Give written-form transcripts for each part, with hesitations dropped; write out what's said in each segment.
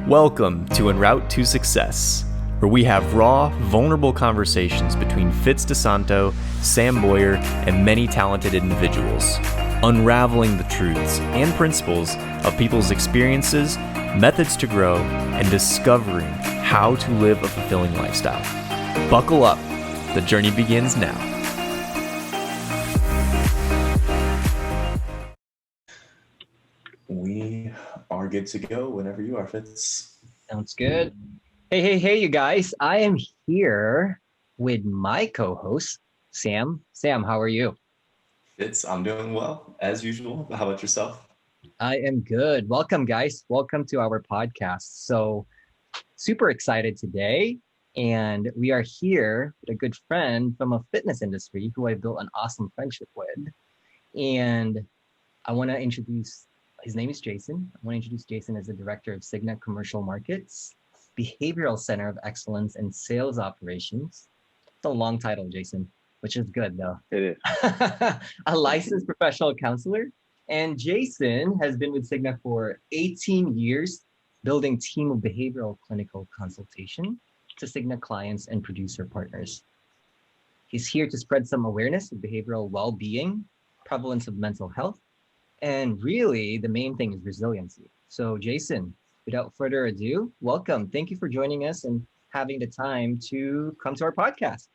Welcome to En Route to Success, where we have raw, vulnerable conversations between Fitz DeSanto, Sam Boyer, and many talented individuals, unraveling the truths and principles of people's experiences, methods to grow, and discovering how to live a fulfilling lifestyle. Buckle up, the journey begins now. We are good to go whenever you are, Fitz. Sounds good. Hey, you guys. I am here with my co-host, Sam. Sam, how are you? Fitz, I'm doing well, as usual. How about yourself? I am good. Welcome, guys. Welcome to our podcast. So, super excited today. And we are here with a good friend from a fitness industry who I built an awesome friendship with. And I want to introduce, his name is Jason. I want to introduce Jason as the Director of Cigna Commercial Markets, Behavioral Center of Excellence and Sales Operations. It's a long title, Jason, which is good though. It is. A licensed professional counselor. And Jason has been with Cigna for 18 years, building team of behavioral clinical consultation to Cigna clients and producer partners. He's here to spread some awareness of behavioral well-being, prevalence of mental health, and really the main thing is resiliency. So Jason, without further ado, welcome. Thank you for joining us and having the time to come to our podcast.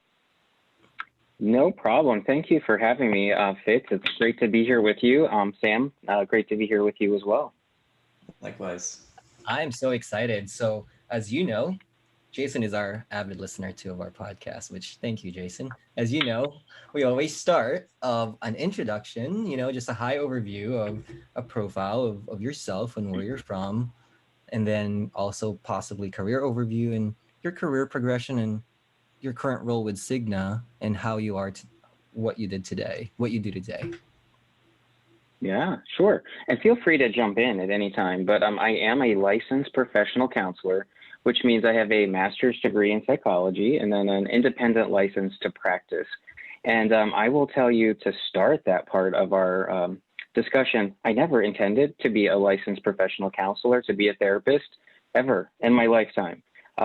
No problem. Thank you for having me, Fitz. It's great to be here with you. Sam, great to be here with you as well. Likewise. I'm so excited. So as you know, Jason is our avid listener too of our podcast, which thank you, Jason. As you know, we always start an introduction, just a high overview of a profile of yourself and where you're from, and then also possibly career overview and your career progression and your current role with Cigna and how you are what you do today. Yeah, sure. And feel free to jump in at any time, but I am a licensed professional counselor, which means I have a master's degree in psychology and then an independent license to practice. And I will tell you to start that part of our discussion, I never intended to be a licensed professional counselor, to be a therapist, ever in my lifetime.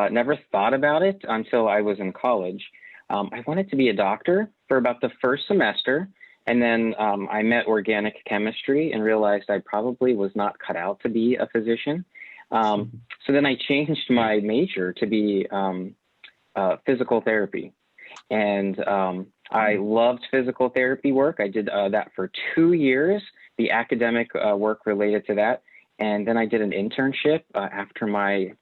Never thought about it until I was in college. I wanted to be a doctor for about the first semester, and then I met organic chemistry and realized I probably was not cut out to be a physician. So then I changed my major to be physical therapy. And I loved physical therapy work. I did that for 2 years, the academic work related to that. And then I did an internship after my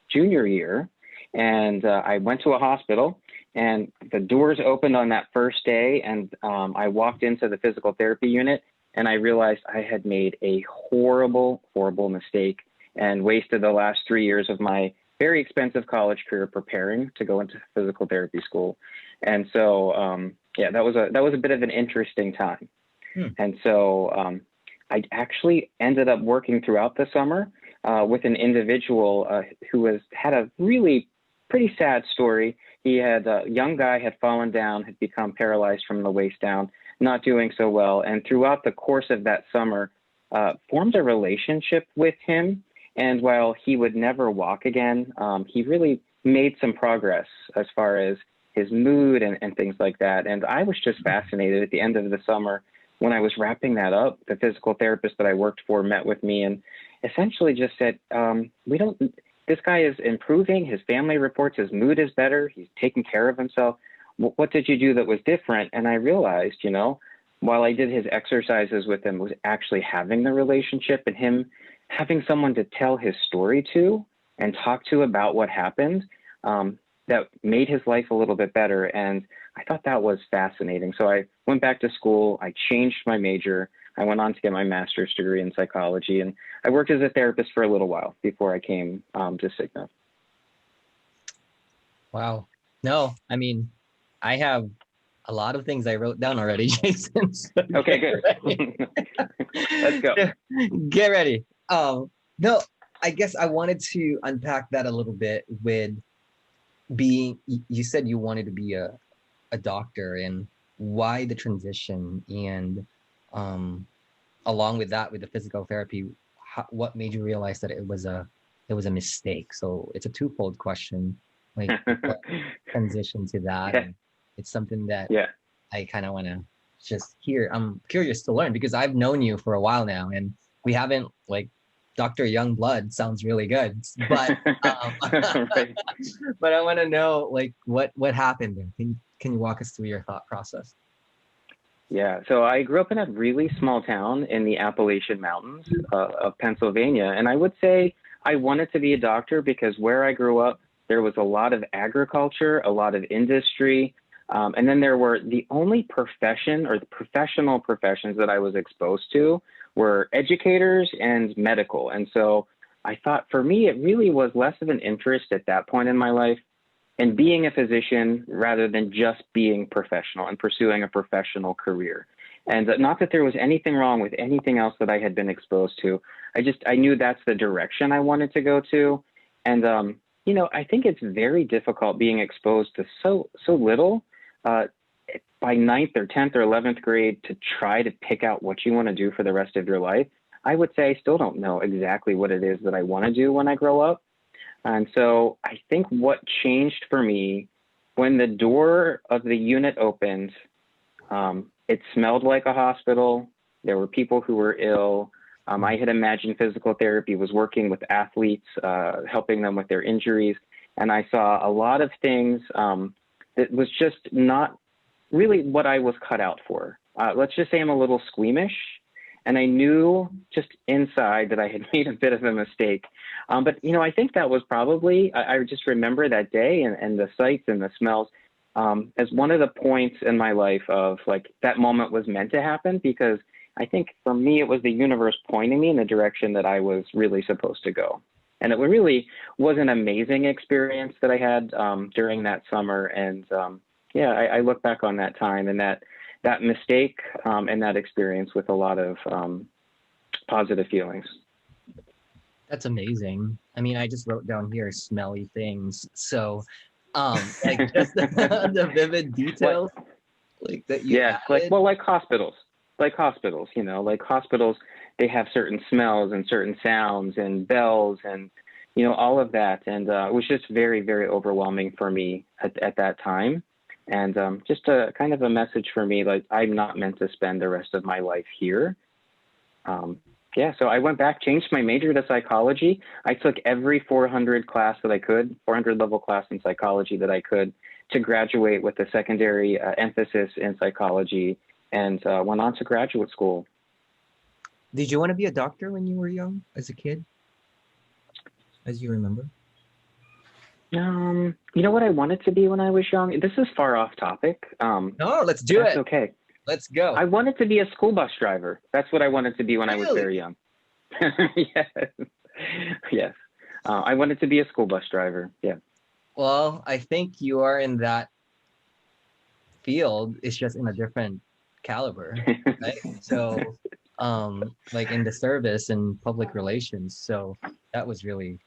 junior year. And I went to a hospital and the doors opened on that first day. And I walked into the physical therapy unit and I realized I had made a horrible, horrible mistake and wasted the last 3 years of my very expensive college career preparing to go into physical therapy school. And so, that was a bit of an interesting time. And so I actually ended up working throughout the summer with an individual who had a really pretty sad story. He had a young guy, had fallen down, had become paralyzed from the waist down, not doing so well. And throughout the course of that summer, formed a relationship with him. And while he would never walk again, he really made some progress as far as his mood and things like that. And I was just fascinated at the end of the summer when I was wrapping that up. The physical therapist that I worked for met with me and essentially just said, this guy is improving. His family reports his mood is better. He's taking care of himself. What did you do that was different? And I realized, while I did his exercises with him, was actually having the relationship and him having someone to tell his story to and talk to about what happened, that made his life a little bit better. And I thought that was fascinating. So I went back to school. I changed my major. I went on to get my master's degree in psychology. And I worked as a therapist for a little while before I came to Cigna. Wow. No, I have a lot of things I wrote down already, Jason. So okay, good. Let's go. Get ready. No, I guess I wanted to unpack that a little bit with you said you wanted to be a doctor and why the transition and along with that, with the physical therapy, what made you realize that it was a it was a mistake. So it's a twofold question, like what transition to that. Yeah. And it's something that Yeah. I kind of want to just hear. I'm curious to learn because I've known you for a while now, and we haven't like Dr. Youngblood sounds really good, but Right. but I want to know like what happened there. Can you walk us through your thought process? Yeah, so I grew up in a really small town in the Appalachian Mountains of Pennsylvania, and I would say I wanted to be a doctor because where I grew up, there was a lot of agriculture, a lot of industry, and then there were the only profession or the professional professions that I was exposed to were educators and medical. And so I thought for me, it really was less of an interest at that point in my life and being a physician rather than just being professional and pursuing a professional career. And not that there was anything wrong with anything else that I had been exposed to. I knew that's the direction I wanted to go to. And, I think it's very difficult being exposed to so little by 9th or 10th or 11th grade to try to pick out what you want to do for the rest of your life. I would say I still don't know exactly what it is that I want to do when I grow up. And so I think what changed for me when the door of the unit opened, it smelled like a hospital. There were people who were ill. I had imagined physical therapy was working with athletes, helping them with their injuries. And I saw a lot of things that was just not really what I was cut out for. Let's just say I'm a little squeamish. And I knew just inside that I had made a bit of a mistake. But, I think that was probably, I just remember that day and the sights and the smells as one of the points in my life of like that moment was meant to happen, because I think for me, it was the universe pointing me in the direction that I was really supposed to go. And it really was an amazing experience that I had during that summer. And I look back on that time and that mistake and that experience with a lot of positive feelings. That's amazing. I mean, I just wrote down here smelly things. So, like just the vivid details, like that you Yeah, added. like hospitals, like hospitals, they have certain smells and certain sounds and bells and, all of that. And it was just very, very overwhelming for me at that time. And just a kind of a message for me, like I'm not meant to spend the rest of my life here. So I went back, changed my major to psychology. I took every 400 class that I could, 400 level class in psychology that I could to graduate with a secondary emphasis in psychology, and went on to graduate school. Did you want to be a doctor when you were young, as a kid? As you remember? You know what I wanted to be when I was young? This is far off topic. No, let's do it. Okay. Let's go. I wanted to be a school bus driver. That's what I wanted to be when I was very young. Yes. Yes. I wanted to be a school bus driver. Yeah. Well, I think you are in that field. It's just in a different caliber, right? So, like in the service and public relations. So that's really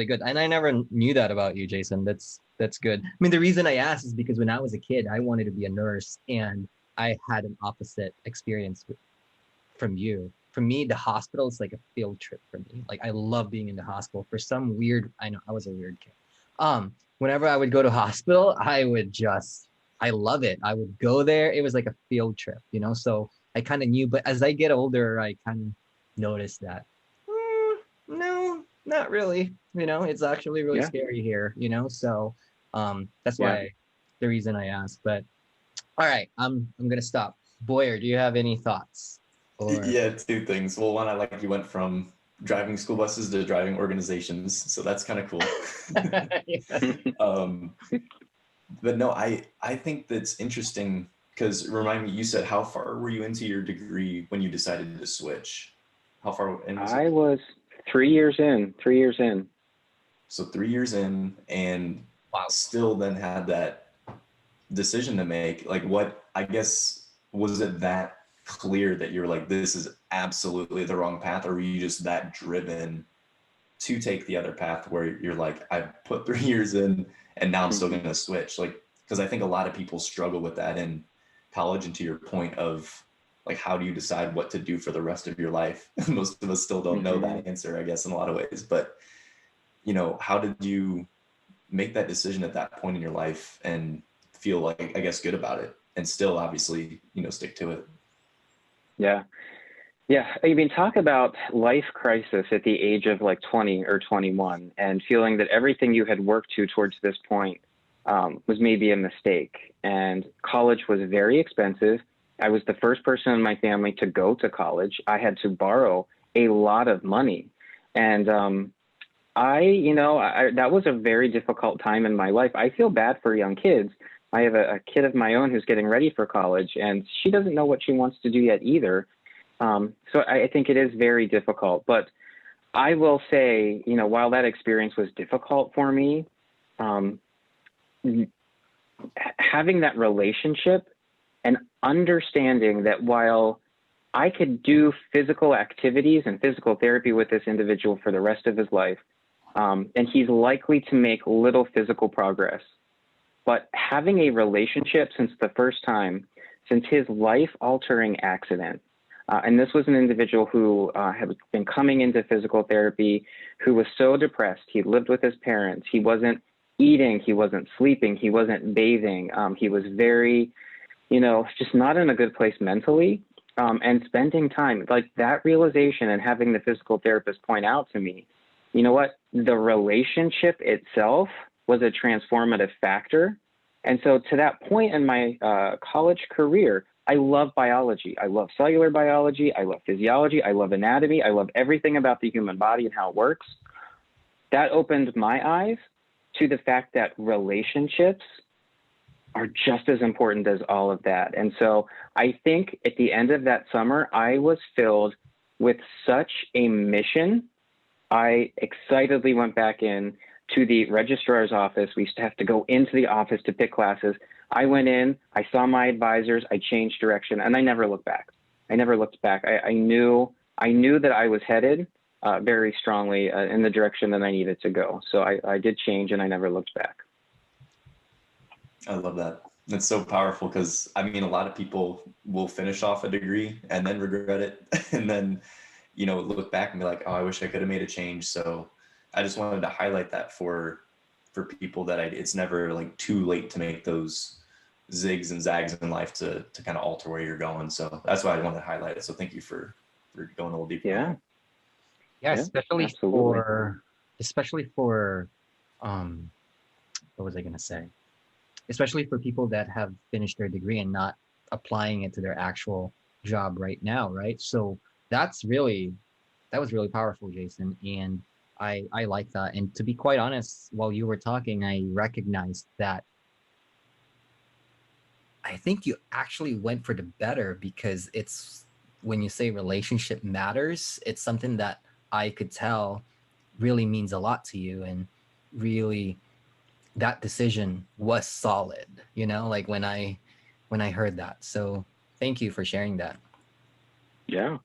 good. And I never knew that about you, Jason. That's good. I mean, the reason I asked is because when I was a kid, I wanted to be a nurse, and I had an opposite experience from you. For me, the hospital is like a field trip for me. Like I love being in the hospital for some weird, I know I was a weird kid. Whenever I would go to hospital, I love it. I would go there. It was like a field trip, so I kind of knew, but as I get older, I kind of noticed that, no, not really, it's actually really scary here, so that's why the reason I asked. But all right, I'm gonna stop. Boyer, do you have any thoughts? Yeah, two things. Well, one, I like you went from driving school buses to driving organizations, so that's kind of cool. But no, I think that's interesting because remind me, you said how far were you into your degree when you decided to switch? How far in was it? I was 3 years in. 3 years in. So 3 years in, and still then had that decision to make. Like, what, I guess, was it that clear that you were like, this is absolutely the wrong path, or were you just that driven to take the other path where you're like, I've put 3 years in and now I'm still going to switch? Like, because I think a lot of people struggle with that in college, and to your point of like, how do you decide what to do for the rest of your life? Most of us still don't know that answer, I guess, in a lot of ways. But how did you make that decision at that point in your life and feel like, I guess, good about it, and still obviously, stick to it? Yeah. Yeah. I mean, talk about life crisis at the age of like 20 or 21 and feeling that everything you had worked to towards this point was maybe a mistake. And college was very expensive. I was the first person in my family to go to college. I had to borrow a lot of money. And that was a very difficult time in my life. I feel bad for young kids. I have a kid of my own who's getting ready for college, and she doesn't know what she wants to do yet either. So I think it is very difficult. But I will say, while that experience was difficult for me, having that relationship and understanding that while I could do physical activities and physical therapy with this individual for the rest of his life, and he's likely to make little physical progress, but having a relationship since the first time, since his life-altering accident, and this was an individual who had been coming into physical therapy, who was so depressed. He lived with his parents. He wasn't eating. He wasn't sleeping. He wasn't bathing. He was very, just not in a good place mentally. And spending time, like that realization and having the physical therapist point out to me, you know what, the relationship itself was a transformative factor. And so to that point in my college career, I love biology. I love cellular biology. I love physiology. I love anatomy. I love everything about the human body and how it works. That opened my eyes to the fact that relationships are just as important as all of that. And so I think at the end of that summer, I was filled with such a mission. I excitedly went back in to the registrar's office. We used to have to go into the office to pick classes. I went in, I saw my advisors, I changed direction, and I never looked back. I never looked back. I knew that I was headed very strongly in the direction that I needed to go. So I did change, and I never looked back. I love that. That's so powerful, because a lot of people will finish off a degree and then regret it and then, look back and be like, oh, I wish I could have made a change. So I just wanted to highlight that for people that it's never like too late to make those zigs and zags in life to kind of alter where you're going. So that's why I wanted to highlight it. So thank you for going a little deeper. Yeah, especially absolutely. for what was I going to say? Especially for people that have finished their degree and not applying it to their actual job right now, right? So that was really powerful, Jason. And I like that. And to be quite honest, while you were talking, I recognized that I think you actually went for the better, because it's, when you say relationship matters, it's something that I could tell really means a lot to you, and really that decision was solid, like when I heard that. So thank you for sharing that. Yeah.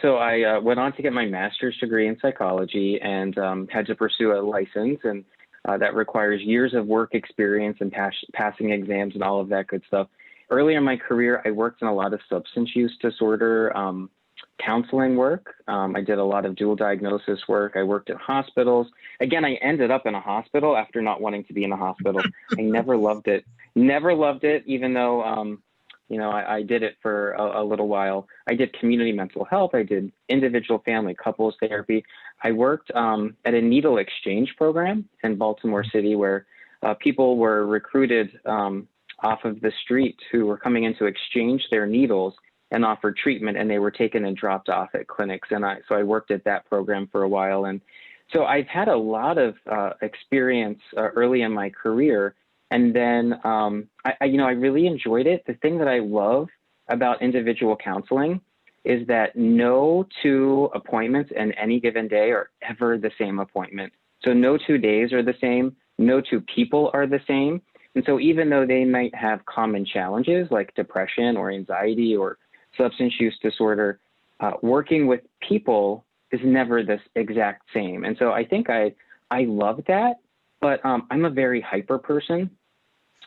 So I went on to get my master's degree in psychology, and had to pursue a license, and that requires years of work experience and passing exams and all of that good stuff. Earlier in my career, I worked in a lot of substance use disorder counseling work. I did a lot of dual diagnosis work. I worked in hospitals. Again, I ended up in a hospital after not wanting to be in a hospital. I never loved it. Even though, I did it for a little while. I did community mental health. I did individual, family, couples therapy. I worked at a needle exchange program in Baltimore City, where people were recruited off of the street who were coming in to exchange their needles and offered treatment, and they were taken and dropped off at clinics. And so I worked at that program for a while. And so I've had a lot of experience early in my career. And then I really enjoyed it. The thing that I love about individual counseling is that no two appointments in any given day are ever the same appointment. So no 2 days are the same. No two people are the same. And so even though they might have common challenges like depression or anxiety or substance use disorder, working with people is never this exact same. And so I think I love that, but I'm a very hyper person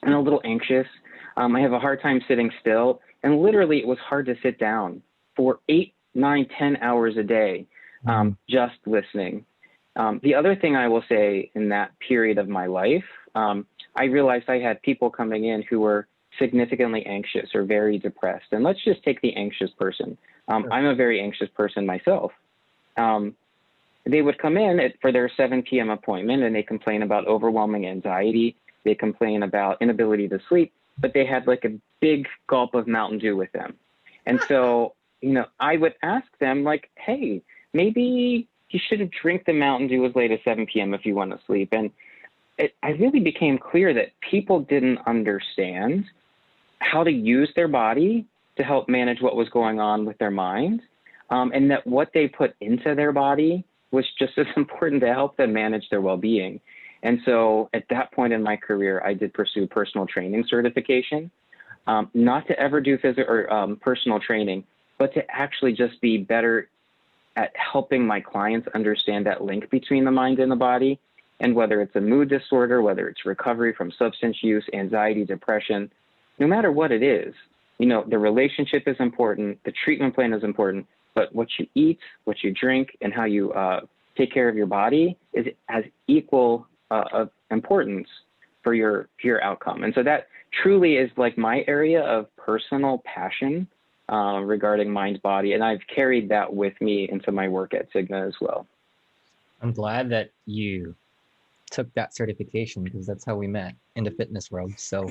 and a little anxious. I have a hard time sitting still, and literally it was hard to sit down for 8, 9, 10 hours a day, just listening. The other thing I will say in that period of my life, I realized I had people coming in who were significantly anxious or very depressed. And let's just take the anxious person. Sure. I'm a very anxious person myself. They would come in for their 7 p.m. appointment and they complain about overwhelming anxiety. They complain about inability to sleep, but they had like a big gulp of Mountain Dew with them. And so, I would ask them like, hey, maybe you shouldn't drink the Mountain Dew as late as 7 p.m. if you want to sleep. And I really became clear that people didn't understand how to use their body to help manage what was going on with their mind, and that what they put into their body was just as important to help them manage their well-being. And so at that point in my career, I did pursue personal training certification, not to ever do personal training, but to actually just be better at helping my clients understand that link between the mind and the body. And whether it's a mood disorder, whether it's recovery from substance use, anxiety, depression, no matter what it is, the relationship is important, the treatment plan is important, but what you eat, what you drink, and how you take care of your body has equal of importance for your outcome. And so that truly is like my area of personal passion regarding mind body. And I've carried that with me into my work at Cigna as well. I'm glad that you took that certification because that's how we met in the fitness world. So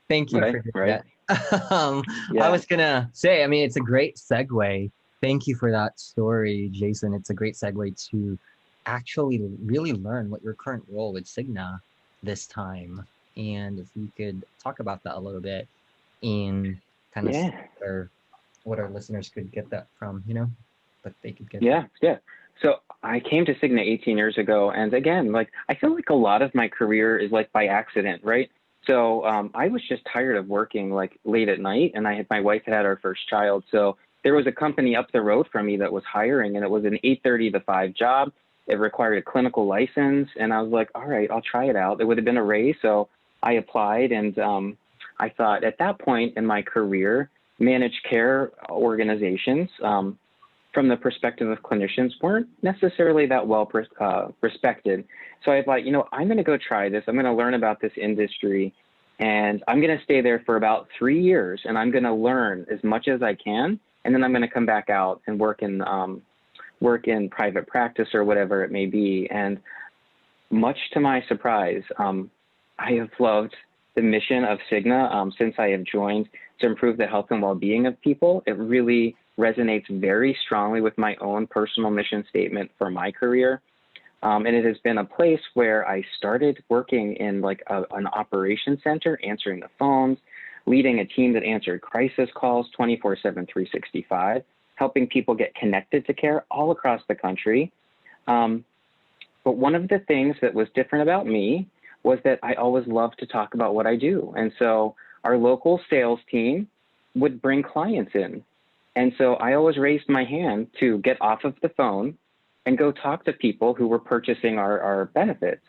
thank you for doing that. I was going to say, it's a great segue. Thank you for that story, Jason. It's a great segue to actually really learn what your current role with Cigna this time. And if we could talk about that a little bit and kind of what our listeners could get that from, but they could get Yeah. So I came to Cigna 18 years ago. And again, I feel like a lot of my career is by accident, right? So I was just tired of working late at night, and my wife had our first child. So there was a company up the road from me that was hiring, and it was an 8:30 to 5 job. It required a clinical license. And I was like, all right, I'll try it out. It would have been a raise. So I applied, and I thought at that point in my career, managed care organizations, from the perspective of clinicians, weren't necessarily that well respected. So I thought, I'm going to go try this. I'm going to learn about this industry, and I'm going to stay there for about 3 years, and I'm going to learn as much as I can. And then I'm going to come back out and work in private practice or whatever it may be. And much to my surprise, I have loved the mission of Cigna since I have joined to improve the health and well-being of people. It really resonates very strongly with my own personal mission statement for my career. And it has been a place where I started working in an operations center, answering the phones, leading a team that answered crisis calls 24/7, 365, helping people get connected to care all across the country. But one of the things that was different about me was that I always loved to talk about what I do. And so our local sales team would bring clients in. And so I always raised my hand to get off of the phone and go talk to people who were purchasing our benefits.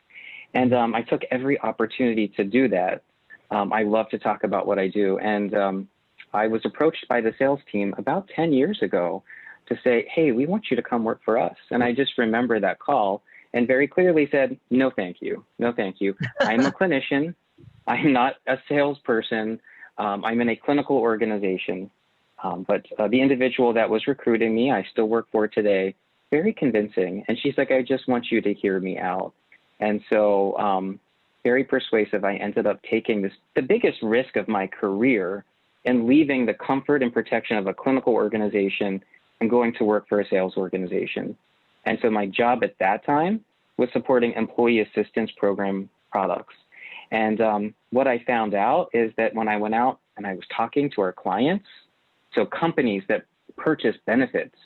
And I took every opportunity to do that. I love to talk about what I do. And I was approached by the sales team about 10 years ago to say, hey, we want you to come work for us. And I just remember that call and very clearly said, no, thank you. No, thank you. I'm a clinician. I'm not a salesperson. I'm in a clinical organization. But the individual that was recruiting me, I still work for today, very convincing. And she's like, I just want you to hear me out. And so very persuasive, I ended up taking the biggest risk of my career and leaving the comfort and protection of a clinical organization and going to work for a sales organization. And so my job at that time was supporting employee assistance program products. And what I found out is that when I went out and I was talking to our clients, so companies that purchase benefits,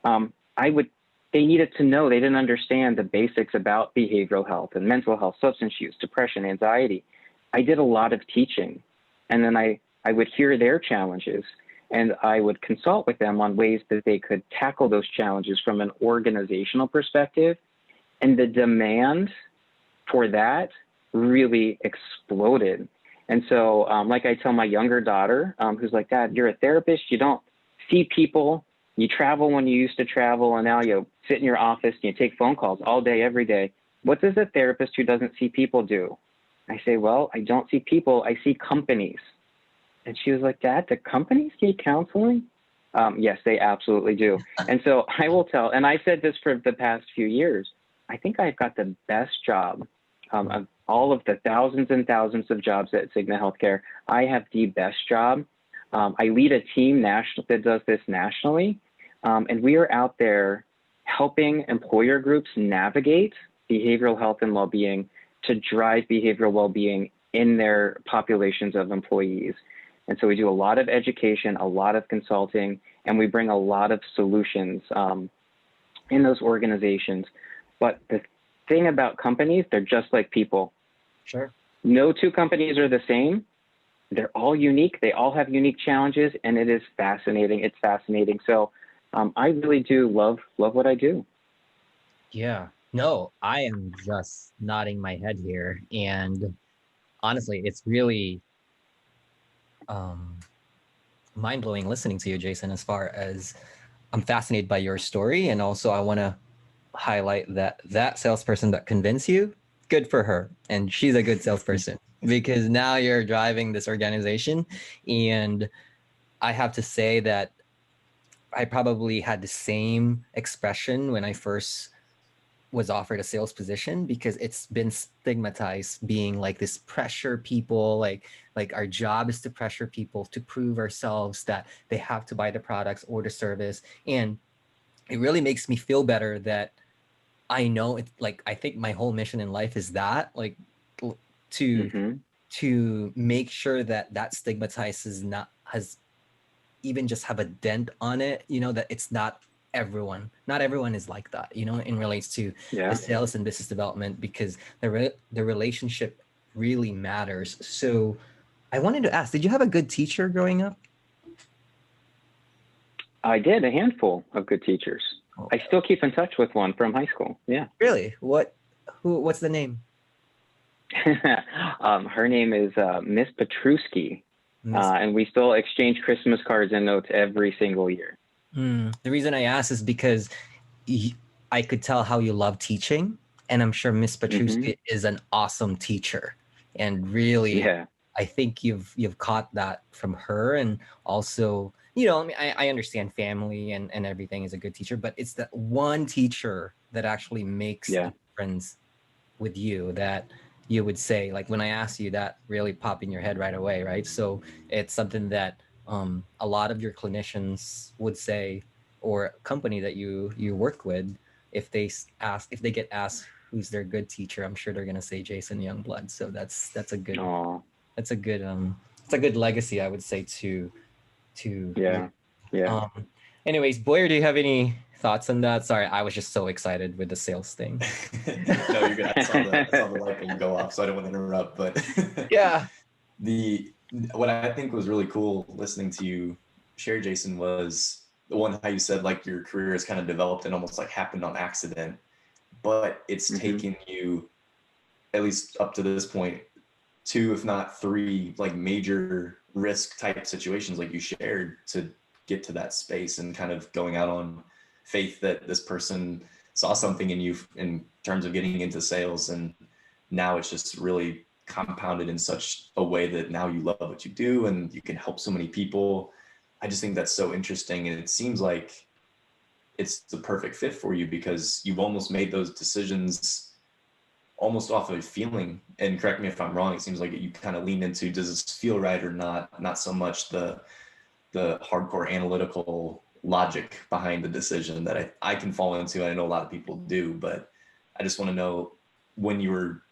they needed to know, they didn't understand the basics about behavioral health and mental health, substance use, depression, anxiety. I did a lot of teaching. And then I would hear their challenges and I would consult with them on ways that they could tackle those challenges from an organizational perspective. And the demand for that really exploded. And so like I tell my younger daughter, who's like, Dad, you're a therapist. You don't see people You travel when you used to travel, and now you sit in your office and you take phone calls all day, every day. What does a therapist who doesn't see people do? I say, well, I don't see people, I see companies. And she was like, Dad, do companies need counseling? Yes, they absolutely do. And so I will tell, and I said this for the past few years, I think I've got the best job of all of the thousands and thousands of jobs at Cigna Healthcare. I have the best job. I lead a team that does this nationally, and we are out there helping employer groups navigate behavioral health and well-being to drive behavioral well-being in their populations of employees. And so we do a lot of education, a lot of consulting, and we bring a lot of solutions in those organizations. But the thing about companies, they're just like people. Sure. No two companies are the same. They're all unique. They all have unique challenges, and it is fascinating. It's fascinating. So I really do love what I do. Yeah. No, I am just nodding my head here. And honestly, it's really mind-blowing listening to you, Jason, as far as I'm fascinated by your story. And also I want to highlight that salesperson that convinced you, good for her. And she's a good salesperson because now you're driving this organization. And I have to say that I probably had the same expression when I first was offered a sales position, because it's been stigmatized being like this pressure people, like our job is to pressure people to prove ourselves that they have to buy the products or the service. And it really makes me feel better that I know it's like, I think my whole mission in life is that, like, to make sure that stigmatizes has even just have a dent on it, that it's not everyone is like that, in relates to the sales and business development, because the relationship really matters. So I wanted to ask, did you have a good teacher growing up? I did, a handful of good teachers. Oh. I still keep in touch with one from high school. Yeah. Really? What's the name? Her name is Miss Petruski. And we still exchange Christmas cards and notes every single year. The reason I asked is because I could tell how you love teaching, and I'm sure Miss Petruski is an awesome teacher. And really, I think you've caught that from her. And also, I understand family and everything is a good teacher, but it's that one teacher that actually makes a difference with you that you would say, like when I asked you, that really popped in your head right away, right? So it's something that a lot of your clinicians would say, or a company that you work with, if they get asked who's their good teacher, I'm sure they're gonna say Jason Youngblood. So that's a good it's a good legacy, I would say, to anyways, Boyer, do you have any thoughts on that? Sorry, I was just so excited with the sales thing. No, you're good. I saw the light bulb go off, so I don't want to interrupt. But yeah, what I think was really cool listening to you share, Jason, was the one how you said like your career has kind of developed and almost like happened on accident, but it's taken you, at least up to this point, 2, if not 3, like major risk type situations like you shared to get to that space, and kind of going out on faith that this person saw something in you in terms of getting into sales. And now it's just really compounded in such a way that now you love what you do and you can help so many people. I just think that's so interesting. And it seems like it's the perfect fit for you because you've almost made those decisions almost off of a feeling. And correct me if I'm wrong, it seems like you kind of lean into, does this feel right or not so much the hardcore analytical logic behind the decision that I can fall into. I know a lot of people do, but I just want to know, when you were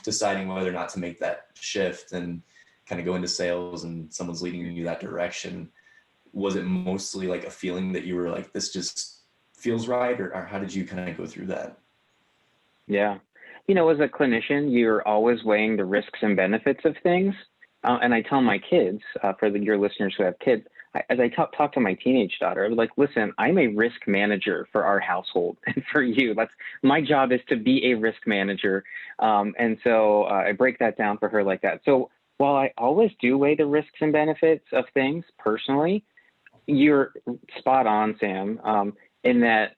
deciding whether or not to make that shift and kind of go into sales and someone's leading you that direction, was it mostly like a feeling that you were like, this just feels right, or how did you kind of go through that? Yeah. As a clinician, you're always weighing the risks and benefits of things. And I tell my kids, for your listeners who have kids, as I talk to my teenage daughter, I was like, listen, I'm a risk manager for our household and for you. My job is to be a risk manager. And so I break that down for her like that. So while I always do weigh the risks and benefits of things personally, You're spot on, Sam, in that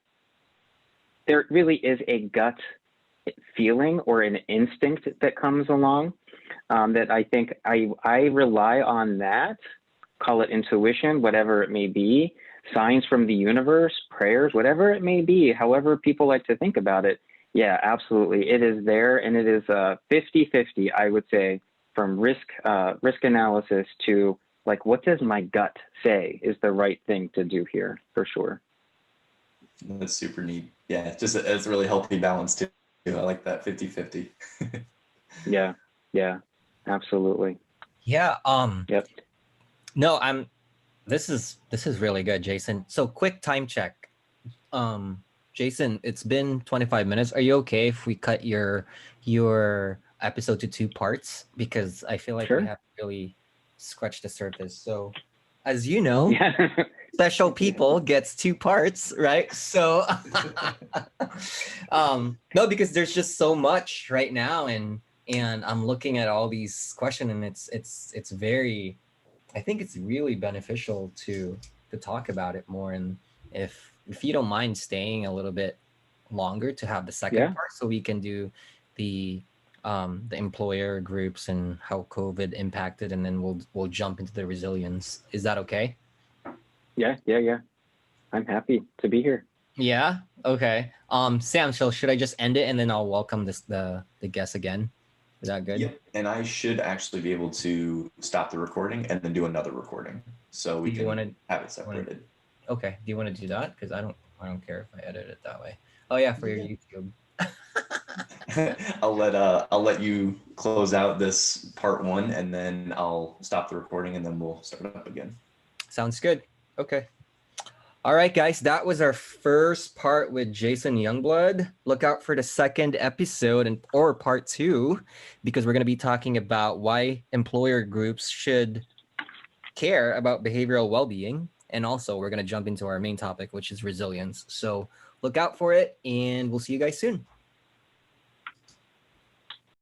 there really is a gut feeling or an instinct that comes along that I think I rely on that, call it intuition, whatever it may be, signs from the universe, prayers, whatever it may be, however people like to think about it. Yeah, absolutely. It is there, and it is 50-50, I would say, from risk analysis to like, what does my gut say is the right thing to do here, for sure. That's super neat. Yeah, it's a really healthy balance too. I like that 50-50. Yeah, absolutely. Yeah. Yep. No, this is really good, Jason. So quick time check. Jason, it's been 25 minutes. Are you okay if we cut your episode to 2 parts? Because I feel like Sure. we have really scratched the surface. So as you know, Yeah. special people gets 2 parts, right? So no, because there's just so much right now, and I'm looking at all these questions, and it's very, I think it's really beneficial to talk about it more. And if you don't mind staying a little bit longer to have the second part, so we can do the employer groups and how COVID impacted, and then we'll jump into the resilience. Is that okay? Yeah. I'm happy to be here. Yeah. Okay. Sam, so should I just end it and then I'll welcome the guest again? Is that good? Yep. And I should actually be able to stop the recording and then do another recording, so we can have it separated. Okay. Do you want to do that? Because I don't care if I edit it that way. Oh yeah, for your YouTube. I'll let you close out this part 1, and then I'll stop the recording, and then we'll start it up again. Sounds good. Okay. All right, guys, that was our first part with Jason Youngblood. Look out for the second episode or part 2, because we're going to be talking about why employer groups should care about behavioral well-being. And also, we're going to jump into our main topic, which is resilience. So look out for it, and we'll see you guys soon.